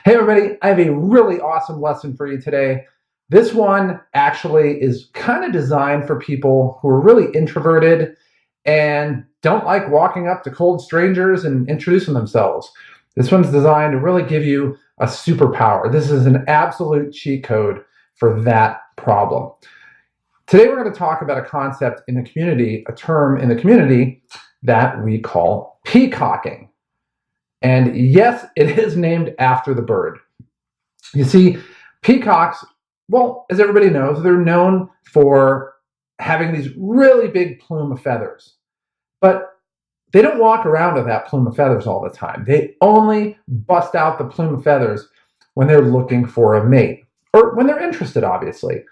Hey everybody, I have a really awesome lesson for you today. This one actually is kind of designed for people who are really introverted and don't like walking up to cold strangers and introducing themselves. This one's designed to really give you a superpower. This is an absolute cheat code for that problem. Today we're going to talk about a concept in the community, a term in the community that we call peacocking. And yes, it is named after the bird. You see, peacocks, well, as everybody knows, they're known for having these really big plume of feathers. But they don't walk around with that plume of feathers all the time. They only bust out the plume of feathers when they're looking for a mate, or when they're interested, obviously.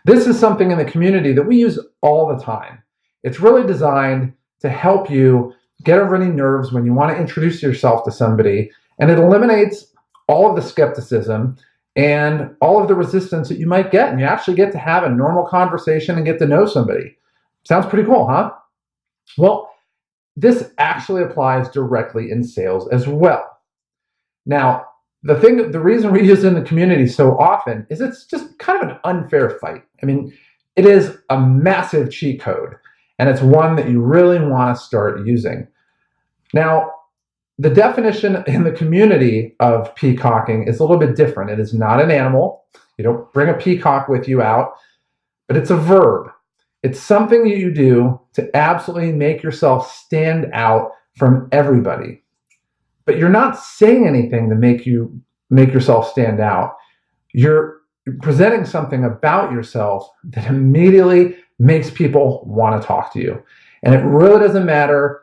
This is something in the community that we use all the time. It's really designed to help you get over any nerves when you want to introduce yourself to somebody, and it eliminates all of the skepticism and all of the resistance that you might get, and you actually get to have a normal conversation and get to know somebody. Sounds pretty cool, huh? Well, this actually applies directly in sales as well. Now, the reason we use it in the community so often is it's just kind of an unfair fight. I mean, it is a massive cheat code, and it's one that you really want to start using. Now, the definition in the community of peacocking is a little bit different. It is not an animal. You don't bring a peacock with you out, but it's a verb. It's something that you do to absolutely make yourself stand out from everybody. But you're not saying anything to make yourself stand out. You're presenting something about yourself that immediately makes people want to talk to you. And it really doesn't matter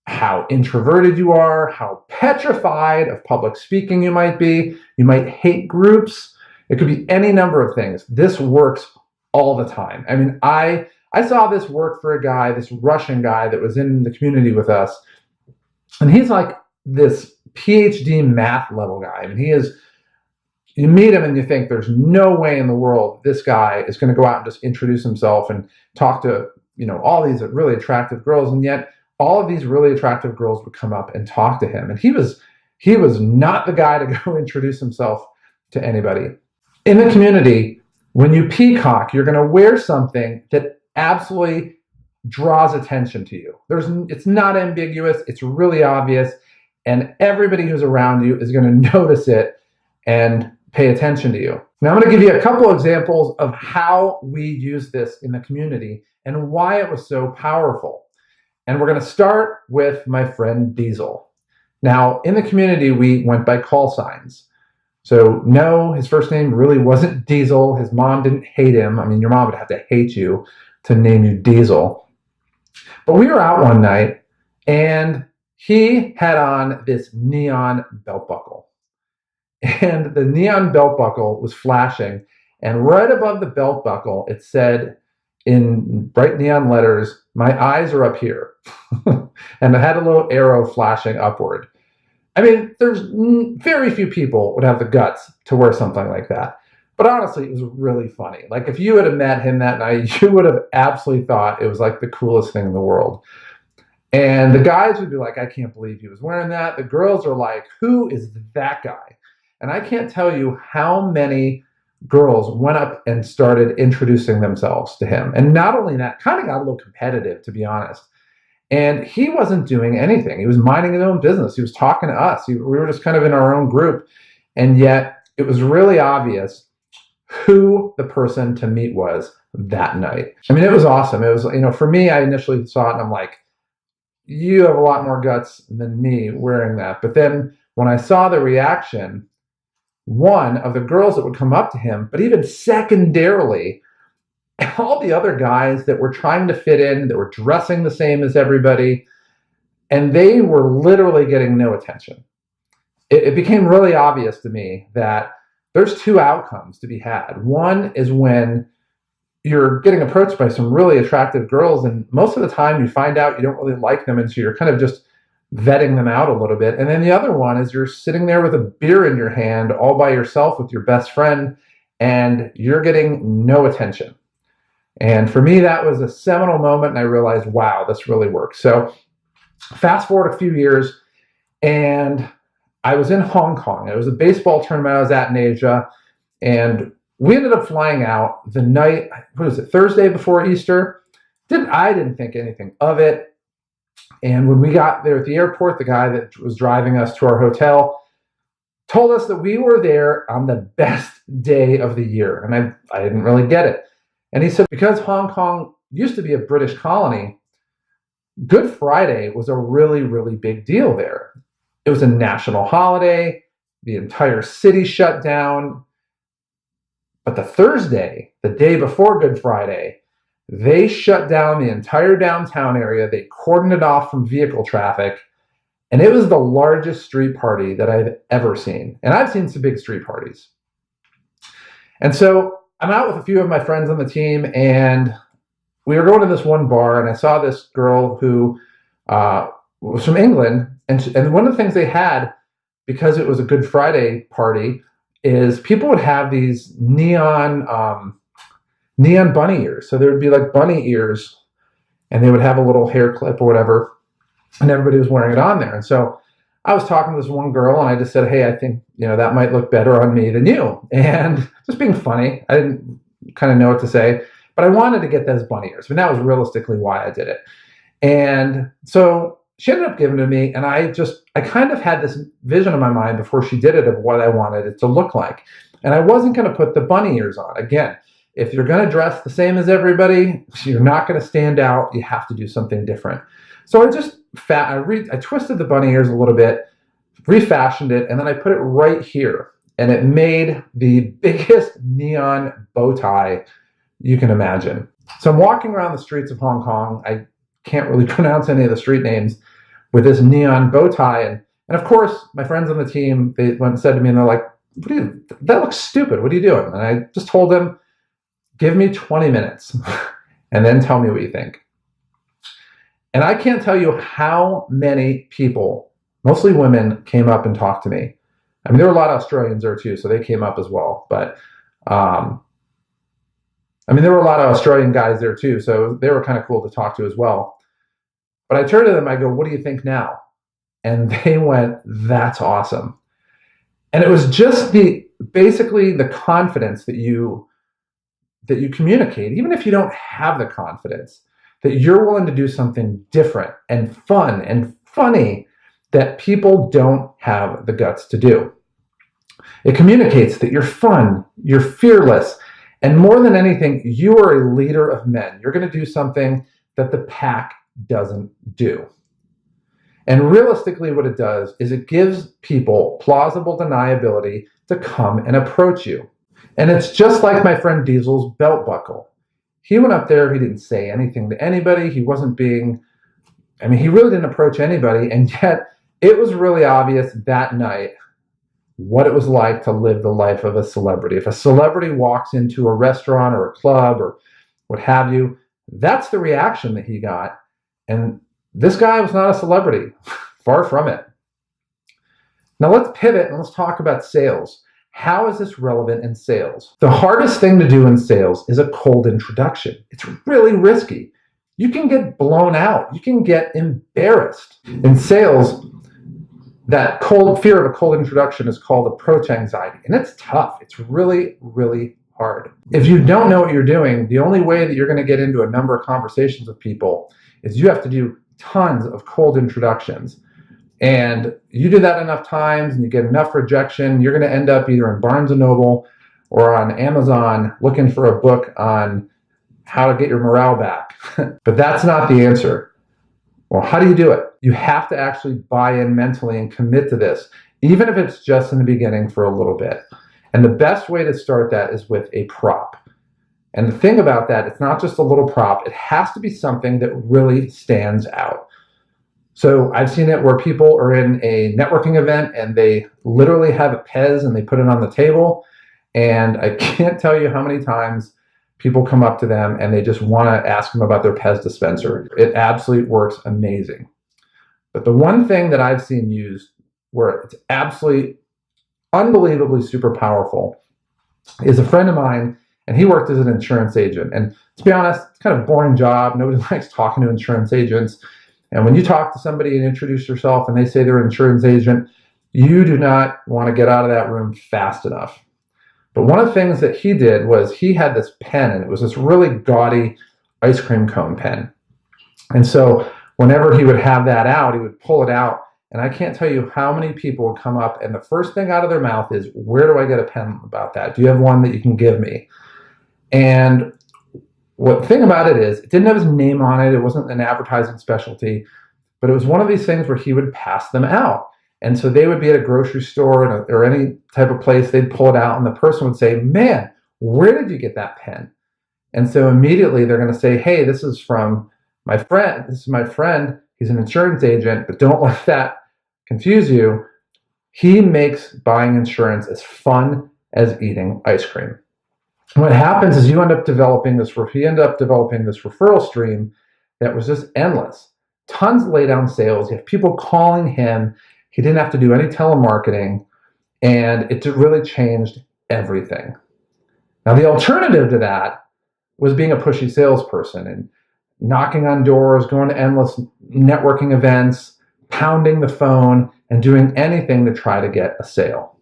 how introverted you are, how petrified of public speaking you might be. You might hate groups. It could be any number of things. This works all the time. I mean, I saw this work for a guy, this Russian guy that was in the community with us, and he's like this PhD math level guy. I mean, you meet him and you think there's no way in the world this guy is going to go out and just introduce himself and talk to, all these really attractive girls. And yet all of these really attractive girls would come up and talk to him. And he was not the guy to go introduce himself to anybody. In the community, when you peacock, you're going to wear something that absolutely draws attention to you. It's not ambiguous. It's really obvious. And everybody who's around you is going to notice it and pay attention to you. Now, I'm going to give you a couple examples of how we use this in the community and why it was so powerful. And we're going to start with my friend Diesel. Now, in the community, we went by call signs. So no, his first name really wasn't Diesel. His mom didn't hate him. I mean, your mom would have to hate you to name you Diesel. But we were out one night, and he had on this neon belt buckle. And the neon belt buckle was flashing. And right above the belt buckle, it said in bright neon letters, "My eyes are up here." And it had a little arrow flashing upward. I mean, there's very few people would have the guts to wear something like that. But honestly, it was really funny. Like, if you had met him that night, you would have absolutely thought it was like the coolest thing in the world. And the guys would be like, "I can't believe he was wearing that." The girls are like, "Who is that guy?" And I can't tell you how many girls went up and started introducing themselves to him. And not only that, kind of got a little competitive, to be honest. And he wasn't doing anything. He was minding his own business. He was talking to us. We were just kind of in our own group. And yet it was really obvious who the person to meet was that night. I mean, it was awesome. It was, for me, I initially saw it and I'm like, you have a lot more guts than me wearing that. But then when I saw the reaction, one of the girls that would come up to him, but even secondarily, all the other guys that were trying to fit in, that were dressing the same as everybody, and they were literally getting no attention. It became really obvious to me that there's two outcomes to be had. One is when you're getting approached by some really attractive girls, and most of the time you find out you don't really like them, and so you're kind of just vetting them out a little bit. And then the other one is you're sitting there with a beer in your hand all by yourself with your best friend, and you're getting no attention. And for me, that was a seminal moment, and I realized, wow, this really works. So fast forward a few years, and I was in Hong Kong. It was a baseball tournament I was at in Asia, and we ended up flying out the night, what is it, Thursday before Easter. I didn't think anything of it. And when we got there at the airport, the guy that was driving us to our hotel told us that we were there on the best day of the year. And I didn't really get it. And he said, because Hong Kong used to be a British colony, Good Friday was a really, really big deal there. It was a national holiday. The entire city shut down. But the Thursday, the day before Good Friday, they shut down the entire downtown area. They cordoned it off from vehicle traffic. And it was the largest street party that I've ever seen. And I've seen some big street parties. And so I'm out with a few of my friends on the team, and we were going to this one bar, and I saw this girl who was from England. And one of the things they had, because it was a Good Friday party, is people would have these neon bunny ears. So there would be like bunny ears, and they would have a little hair clip or whatever, and everybody was wearing it on there. And so I was talking to this one girl, and I just said, hey, I think, that might look better on me than you. And just being funny. I didn't kind of know what to say, but I wanted to get those bunny ears. But that was realistically why I did it. And so she ended up giving it to me, and I kind of had this vision in my mind before she did it of what I wanted it to look like. And I wasn't going to put the bunny ears on. Again, if you're going to dress the same as everybody, you're not going to stand out. You have to do something different. So I twisted the bunny ears a little bit, refashioned it, and then I put it right here. And it made the biggest neon bow tie you can imagine. So I'm walking around the streets of Hong Kong. I can't really pronounce any of the street names with this neon bow tie. And of course, my friends on the team, they went and said to me, and they're like, that looks stupid. What are you doing? And I just told them, give me 20 minutes and then tell me what you think. And I can't tell you how many people, mostly women, came up and talked to me. I mean, there were a lot of Australians there too, so they came up as well. But there were a lot of Australian guys there too, so they were kind of cool to talk to as well. But I turned to them, I go, what do you think now? And they went, that's awesome. And it was just basically the confidence that you communicate, even if you don't have the confidence, that you're willing to do something different and fun and funny that people don't have the guts to do. It communicates that you're fun, you're fearless, and more than anything, you are a leader of men. You're going to do something that the pack doesn't do. And realistically, what it does is it gives people plausible deniability to come and approach you. And it's just like my friend Diesel's belt buckle. He went up there, he didn't say anything to anybody. He really didn't approach anybody. And yet it was really obvious that night what it was like to live the life of a celebrity. If a celebrity walks into a restaurant or a club or what have you, that's the reaction that he got. And this guy was not a celebrity, far from it. Now let's pivot and let's talk about sales. How is this relevant in sales? The hardest thing to do in sales is a cold introduction. It's really risky. You can get blown out. You can get embarrassed. In sales, that fear of a cold introduction is called approach anxiety, and it's tough. It's really, really hard. If you don't know what you're doing, the only way that you're going to get into a number of conversations with people is you have to do tons of cold introductions. And you do that enough times and you get enough rejection, you're going to end up either in Barnes & Noble or on Amazon looking for a book on how to get your morale back. But that's not the answer. Well, how do you do it? You have to actually buy in mentally and commit to this, even if it's just in the beginning for a little bit. And the best way to start that is with a prop. And the thing about that, it's not just a little prop. It has to be something that really stands out. So I've seen it where people are in a networking event and they literally have a Pez and they put it on the table. And I can't tell you how many times people come up to them and they just want to ask them about their Pez dispenser. It absolutely works amazing. But the one thing that I've seen used where it's absolutely unbelievably super powerful is a friend of mine, and he worked as an insurance agent. And to be honest, it's kind of a boring job. Nobody likes talking to insurance agents. And when you talk to somebody and introduce yourself and they say they're an insurance agent, you do not want to get out of that room fast enough. But one of the things that he did was he had this pen, and it was this really gaudy ice cream cone pen. And so whenever he would have that out, he would pull it out. And I can't tell you how many people would come up, and the first thing out of their mouth is, where do I get a pen about that? Do you have one that you can give me? And what the thing about it is, it didn't have his name on it. It wasn't an advertising specialty, but it was one of these things where he would pass them out. And so they would be at a grocery store or any type of place, they'd pull it out, and the person would say, man, where did you get that pen? And so immediately they're going to say, hey, this is from my friend. This is my friend. He's an insurance agent, but don't let that confuse you. He makes buying insurance as fun as eating ice cream. And what happens is he ended up developing this referral stream that was just endless. Tons of lay down sales. You have people calling him. He didn't have to do any telemarketing, and it really changed everything. Now, the alternative to that was being a pushy salesperson and knocking on doors, going to endless networking events, pounding the phone, and doing anything to try to get a sale.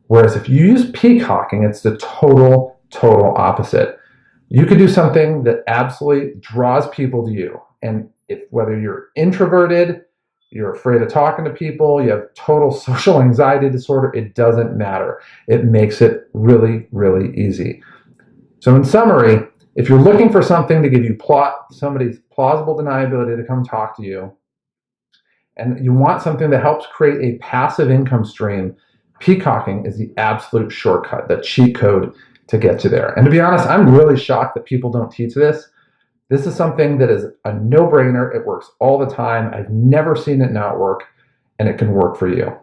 Whereas if you use peacocking, it's the total opposite. You could do something that absolutely draws people to you. And whether you're introverted, you're afraid of talking to people, you have total social anxiety disorder, it doesn't matter. It makes it really, really easy. So in summary, if you're looking for something to give you somebody's plausible deniability to come talk to you, and you want something that helps create a passive income stream, peacocking is the absolute shortcut, the cheat code to get you there. And to be honest, I'm really shocked that people don't teach this. This is something that is a no-brainer. It works all the time. I've never seen it not work, and it can work for you.